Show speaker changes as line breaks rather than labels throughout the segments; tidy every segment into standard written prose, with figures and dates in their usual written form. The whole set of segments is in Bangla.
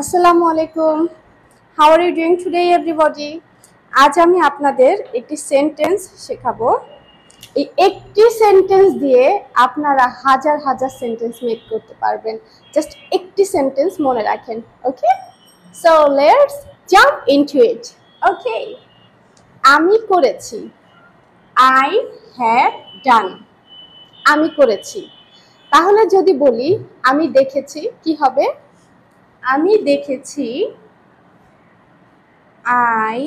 আসসালামু আলাইকুম। How are you doing today everybody? আজ আমি আপনাদের একটি সেন্টেন্স শেখাবো। এই একটি সেন্টেন্স দিয়ে আপনারা হাজার হাজার সেন্টেন্স মেক করতে পারবেন। জাস্ট একটি সেন্টেন্স মনে রাখেন, okay? So let's jump into it. Okay, আমি করেছি। I have done. আমি করেছি। তাহলে যদি বলি আমি দেখেছি, কি হবে? আমি দেখেছি। I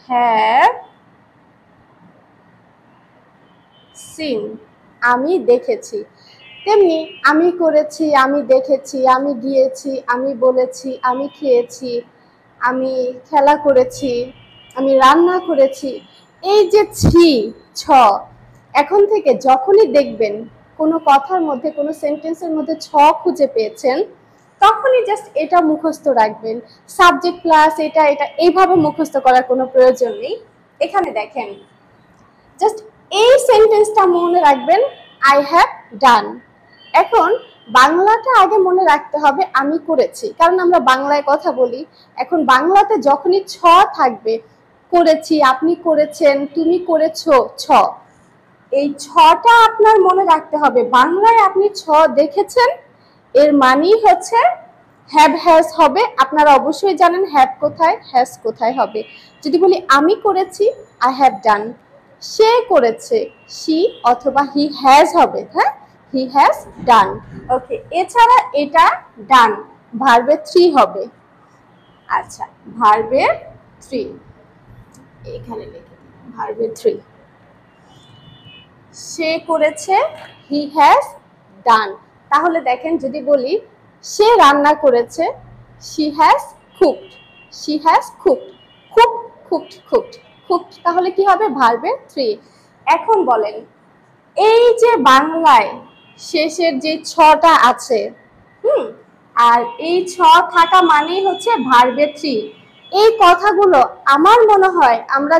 have seen. আমি দেখেছি। তেমনি আমি করেছি, আমি দেখেছি, আমি গিয়েছি, আমি বলেছি, আমি খেয়েছি, আমি খেলা করেছি, আমি রান্না করেছি। এই যে ছ, এখন থেকে যখনই দেখবেন কোনো কথার মধ্যে, কোনো সেন্টেন্সের মধ্যে ছ খুঁজে পেয়েছেন, তখনই জাস্ট এটা মুখস্থ রাখবেন। সাবজেক্ট প্লাস এটা এটা এইভাবে মুখস্থ করার কোনো প্রয়োজন নেই। এখানে দেখেন, জাস্ট এই সেন্টেন্সটা মনে রাখবেন, আই হ্যাভ ডান। এখন বাংলাটা আগে মনে রাখতে হবে, আমি করেছি, কারণ আমরা বাংলায় কথা বলি। এখন বাংলাতে যখনই ছ থাকবে, করেছি, আপনি করেছেন, তুমি করেছো, ছ, এই ছটা আপনার মনে রাখতে হবে। বাংলায় আপনি ছ দেখেছেন, এর মানেই হচ্ছে হ্যাভ হ্যাজ হবে। আপনারা অবশ্যই জানেন হ্যাভ কোথায়, হ্যাজ কোথায় হবে। যদি বলি আমি করেছি, আই হ্যাভ ডান। সে করেছে, শি অথবা হি হ্যাজ হবে। হ্যাঁ, হি হ্যাজ ডান। ওকে, এছাড়া এটা ডান ভার্বের থ্রি হবে। আচ্ছা, ভার্বের থ্রি এখানে লিখে ভার্বের থ্রি। সে করেছে, হি হ্যাজ ডান। তাহলে দেখেন, যদি বলি সে রান্না করেছে, she has cooked. She has cooked. Cooked, cooked, cooked, cooked, তাহলে কি হবে? ভার্বের থ্রি। এখন বলেন, এই যে বাংলায় শেষের যে ছটা আছে, আর এই ছ থাকা মানেই হচ্ছে ভার্বের থ্রি। এই কথাগুলো আমার মনে হয় আমরা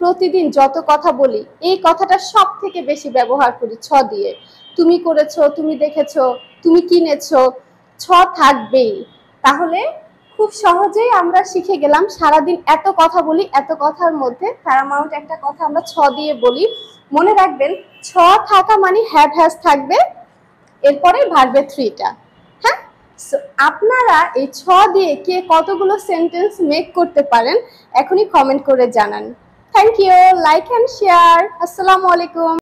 প্রতিদিন যত কথা বলি, এই কথাটা সব থেকে বেশি ব্যবহার করি ছ দিয়ে। তুমি করেছো, তুমি দেখেছো, তুমি কিনেছো, ছ থাকবেই। তাহলে খুব সহজেই আমরা শিখে গেলাম। সারাদিন এত কথা বলি, এত কথার মধ্যে প্যারামাউন্ট একটা কথা আমরা ছ দিয়ে বলি। মনে রাখবেন, ছ থাকা মানে হ্যাভ হ্যাজ থাকবে, এরপরে ভার্বের থ্রিটা। হ্যাঁ, আপনারা এই ছ দিয়ে কে কতগুলো সেন্টেন্স মেক করতে পারেন এখনই কমেন্ট করে জানান। Thank you, like and share. আসসালামু আলাইকুম।